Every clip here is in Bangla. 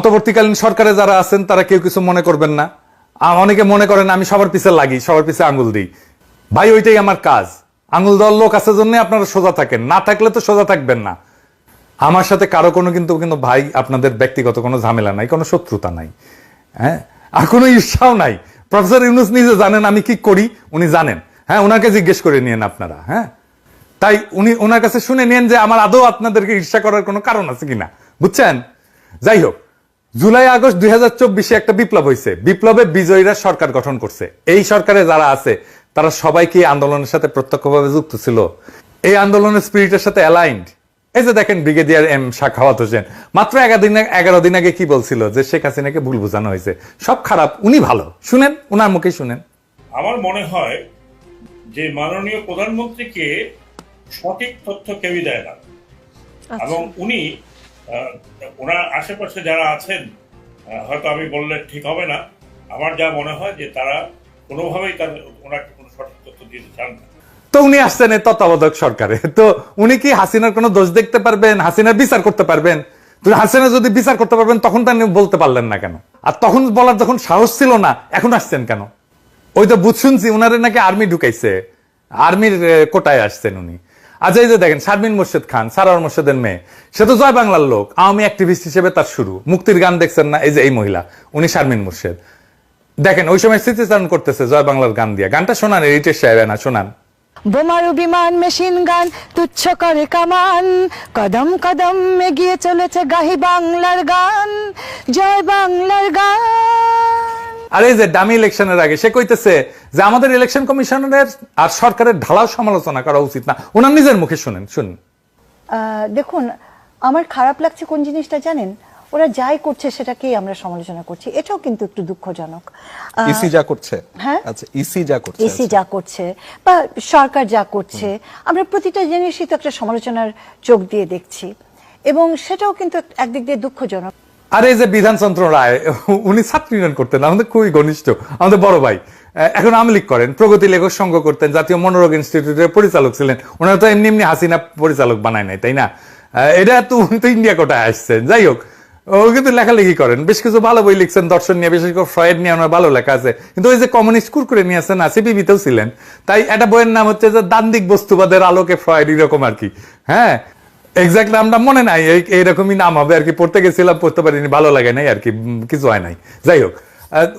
অন্তর্বর্তীকালীন সরকারে যারা আছেন তারা কেউ কিছু মনে করবেন না। অনেকে মনে করেন আমি সবার পিছে লাগি, সবার পিছে আঙুল দিই। ভাই ওইটাই আমার কাজ। আঙুল দেওয়ার লোক আছে জন্য আপনারা সোজা থাকেন, না থাকলে তো সোজা থাকবেন না। আমার সাথে কারো কোনো কিন্তু ভাই আপনাদের ব্যক্তিগত কোনো ঝামেলা নাই, কোনো শত্রুতা নাই, হ্যাঁ, আর কোনো ঈর্ষাও নাই। প্রফেসর ইউনূস নিজে জানেন আমি কি করি, উনি জানেন। হ্যাঁ, ওনাকে জিজ্ঞেস করে নিয়েন আপনারা। হ্যাঁ, তাই উনি ওনার কাছে শুনে নিয়েন যে আমার আদৌ আপনাদেরকে ঈর্ষা করার কোনো কারণ আছে কিনা, বুঝছেন? যাই হোক, জুলাই আগস্ট 2024 একটা বিপ্লব হয়েছে। বিপ্লবে বিজয়ীরা সরকার গঠন করছে। এই সরকারে যারা আছে তারা সবাই কি আন্দোলনের সাথে প্রত্যক্ষভাবে যুক্ত ছিল? এই আন্দোলনের স্পিরিটের সাথে অ্যালাইন্ড? এই যে দেখেন ব্রিগেডিয়ার এম সাখাওয়াত হোসেন মাত্র 11 দিন আগে কি বলছিল, যে শেখ হাসিনাকে ভুল বোঝানো হয়েছে, সব খারাপ, উনি ভালো। শুনেন, উনার মুখে শুনেন। আমার মনে হয় যে মাননীয় প্রধানমন্ত্রীকে সঠিক তথ্য কেউই দেয় না, এবং উনি ওনার আশেপাশে যারা আছেন, হয়তো আমি বললে ঠিক হবে না, আমার যা মনে হয় যে তারা কোনোভাবেই ওনাকে কোনো সঠিক তথ্য দিতে চান না। তো উনি আসছেন এই তত্ত্বাবধায়ক সরকারে, তো উনি কি হাসিনার কোনো দোষ দেখতে পারবেন? হাসিনার বিচার করতে পারবেন? তো হাসিনা যদি বিচার করতে পারবেন তখন তা বলতে পারলেন না কেন? আর তখন বলার যখন সাহস ছিল না, এখন আসছেন কেন? ওই তো বুঝ শুনছি উনারে নাকি আর্মি ঢুকাইছে, আর্মির কোটায় আসছেন উনি। আচ্ছা, এই যে দেখেন শারমিন মোর্শেদ খান, সারোয়ার মোর্শেদের মেয়ে, সে তো জয় বাংলার লোক, আওয়ামী অ্যাক্টিভিস্ট হিসেবে তার শুরু। মুক্তির গান দেখছেন না? এই যে এই মহিলা, উনি শারমিন মোর্শেদ। দেখেন ওই সময় স্মৃতিচারণ করতেছে জয় বাংলার গান দিয়া। গানটা শোনান, রিটেশ সাহেব না শোনান। বোমারু বিমান মেশিন গান তুচ্ছ করে কামান, কদম কদম এগিয়ে চলেছে গাহি বাংলার গান, জয় বাংলার গান। আর এই যে ডামি ইলেকশনের আগে সে কইতেছে যে আমাদের ইলেকশন কমিশনের আর সরকারের ঢালাও সমালোচনা করা উচিত না। ওনার নিজের মুখে শুনেন, শুনুন। দেখুন, আমার খারাপ লাগছে কোন জিনিসটা জানেন? ওরা যাই করছে সেটাকেই আমরা সমালোচনা করছি, এটাও কিন্তু একটু দুঃখজনক। ইসি যা করছে, হ্যাঁ, আচ্ছা ইসি যা করছে, ইসি যা করছে বা সরকার যা করছে, আমরা প্রতিটা জিনিসই তো একটা সমালোচনার চোখ দিয়ে দেখছি, এবং সেটাও কিন্তু একদিক দিয়ে দুঃখজনক। আর এই যে বিধানচন্দ্র রায়, উনি ছাত্র ইউনিয়ন করতেন, আমাদের খুবই ঘনিষ্ঠ, আমাদের বড় ভাই। এখন আওয়ামী লীগ করেন, প্রগতি লেখক সংঘ করতেন, জাতীয় মনোরোগ ইনস্টিটিউটের পরিচালক ছিলেন। ওনারা তো এমনি এমনি হাসিনা পরিচালক বানায় নাই, তাই না? এটা তো উনি তো ইন্ডিয়া কোটায় আসছেন। যাই হোক, ও কিন্তু লেখালেখি করেন, বেশ কিছু ভালো বই লিখছেন দর্শন নিয়ে, বিশেষ করে ফ্রয়েড নিয়ে ওনার ভালো লেখা আছে। কিন্তু ওই যে কমিউনিস্ট কুরকুরে নিয়ে আসছেন, সিপিবিতেও ছিলেন। তাই একটা বইয়ের নাম হচ্ছে যে দান্দিক বস্তুবাদের আলোকে ফ্রয়েড, এরকম আর কি। হ্যাঁ, এক্স্যাক্টলি আমরা মনে নাই এইরকমই নাম হবে আর কি। পড়তে গেছিলাম, পড়তে পারিনি, ভালো লাগে নাই আর কি, কিছু হয় নাই। যাই হোক,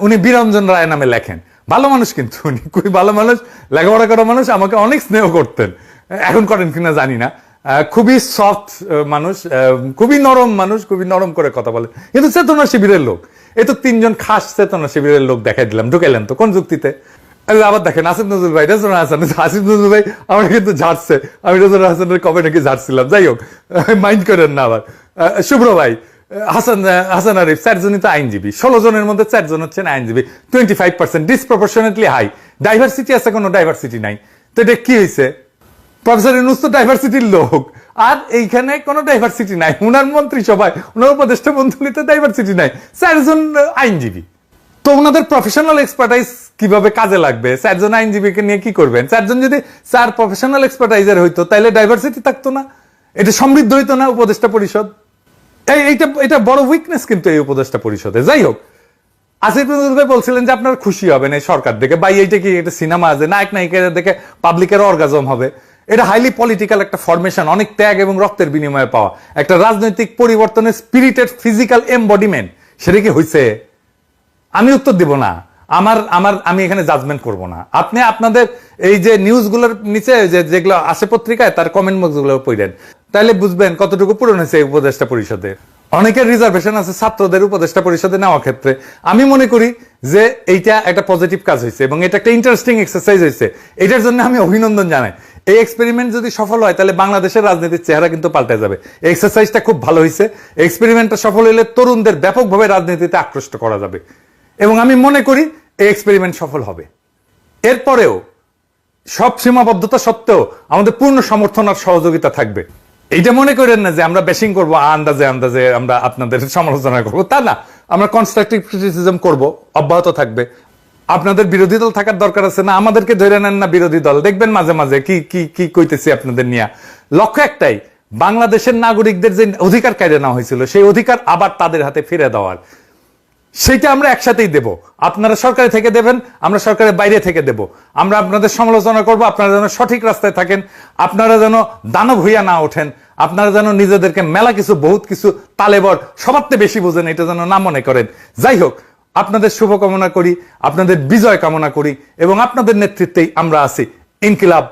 উনি বীরঞ্জন রায় নামে লেখেন। ভালো মানুষ, কিন্তু উনি খুবই ভালো মানুষ, লেখাপড়া করা মানুষ, আমাকে অনেক স্নেহ করতেন। এখন করেন কিনা জানি না। খুবই সফট মানুষ, খুবই নরম মানুষ, খুবই নরম করে কথা বলে, কিন্তু চেতনা শিবিরের লোক। এই তো 3 জন খাস চেতনা শিবিরের লোক দেখাই দিলাম, ঢুকাইলেন তো কোন যুক্তিতে? আবার দেখেন আসিফ নজরুল ভাই, রেজওয়ান হাসান, আসিফ নজরুল ভাই আমার কিন্তু ঝাড়ছে, আমি রেজওয়ান হাসানের কবে নাকি ঝাড়ছিলাম। যাই হোক, মাইন্ড করেন না আবার। শুভ্র ভাই, হাসান আরিফ, 4 জনই তো আইনজীবী, 16 জনের মধ্যে 4 জন হচ্ছেন আইনজীবী, 25%, ডিসপ্রপোর্শনেটলি হাই। ডাইভার্সিটি আছে, কোনো ডাইভার্সিটি নাই। তো এটা কি হয়েছে? প্রফেসর ইউনূস তো ডাইভার্সিটির লোক, আর এইখানে কোনো ডাইভার্সিটি নাই। উনার মন্ত্রিসভায়, উনার উপদেষ্টা মন্ডলীতে ডাইভার্সিটি নাই, 4 জন আইনজীবী। তো ওনাদের প্রফেশনাল এক্সপার্টাইজ কিভাবে কাজে লাগবে? 4 জন আইনজীবীকে নিয়ে কি করবেন? 4 জন যদি 4 প্রফেশনাল এক্সপার্টাইজার হইতো, তাহলে ডাইভার্সিটি থাকতো না, এটা সমৃদ্ধ হইতো না উপদেষ্টা পরিষদ। এটা বড় উইকনেস কিন্তু এই উপদেষ্টা পরিষদে। যাই হোক, আসিফ নজরুল ভাই বলছিলেন যে আপনারা খুশি হবেন এই সরকার দেখে। ভাই, এইটা কি এটা সিনেমা আছে? নায়ক নায়িকারা দেখে পাবলিকের অর্গাজম হবে? এটা হাইলি পলিটিক্যাল একটা ফরমেশন, অনেক ত্যাগ এবং রক্তের বিনিময়ে পাওয়া একটা রাজনৈতিক পরিবর্তনের স্পিরিটেড ফিজিক্যাল এমবডিমেন্ট। সেটা কি হয়েছে? আমি উত্তর দিব না, আমি এখানে জাজমেন্ট করব না। আপনি আপনাদের এই যে নিউজগুলোর নিচে যেগুলো আসে পত্রিকায়, তার কমেন্ট বক্স গুলো পড়েন, তাহলে বুঝবেন কতটুকু পূরণ হয়েছে এই উপদেষ্টা পরিষদে। অনেকের রিজার্ভেশন আছে ছাত্রদের উপদেষ্টা পরিষদে নেওয়ার ক্ষেত্রে। আমি মনে করি যে এইটা একটা পজিটিভ কাজ হয়েছে এবং এটা একটা ইন্টারেস্টিং এক্সারসাইজ হয়েছে। এটার জন্য আমি অভিনন্দন জানাই। এই এক্সপেরিমেন্ট যদি সফল হয়, তাহলে বাংলাদেশের রাজনীতির চেহারা কিন্তু পাল্টে যাবে। এক্সারসাইজটা খুব ভালো হয়েছে। এক্সপেরিমেন্টটা সফল হলে তরুণদের ব্যাপকভাবে রাজনীতিতে আকৃষ্ট করা যাবে, এবং আমি মনে করি এই এক্সপেরিমেন্ট সফল হবে। এরপরেও সব সীমাবদ্ধতা সত্ত্বেও আমাদের পূর্ণ সমর্থন আর সহযোগিতা থাকবে। এইটা মনে করেন না যে আমরা ব্যাশিং করবো, আন্দাজে আন্দাজে আমরা আপনাদের সমালোচনা করবো, তা না। আমরা কনস্ট্রাকটিভ ক্রিটিসিজম করবো, অব্যাহত থাকবে। আপনাদের বিরোধী দল থাকার দরকার আছে না, আমাদেরকে ধরে নেন না বিরোধী দল, দেখবেন মাঝে মাঝে কি কি কি কইতেছি আপনাদের নিয়ে। লক্ষ্য একটাই, বাংলাদেশের নাগরিকদের যে অধিকার কেড়ে নেওয়া হয়েছিল সেই অধিকার আবার তাদের হাতে ফিরে দেওয়ার, সেইটা আমরা একসাথেই দেব। আপনারা সরকারে থেকে দেবেন, আমরা সরকারের বাইরে থেকে দেব। আমরা আপনাদের সমালোচনা করব, আপনারা যেন সঠিক রাস্তায় থাকেন, আপনারা যেন দানব হইয়া না ওঠেন, আপনারা যেন নিজেদেরকে মেলা কিছু বহুত কিছু তালেবর সবারতে বেশি বোঝেন, এটা যেন না মনে করেন। যাই হোক, আপনাদের শুভকামনা করি, আপনাদের বিজয় কামনা করি এবং আপনাদের নেতৃত্বেই আমরা আছি। ইনকিলাব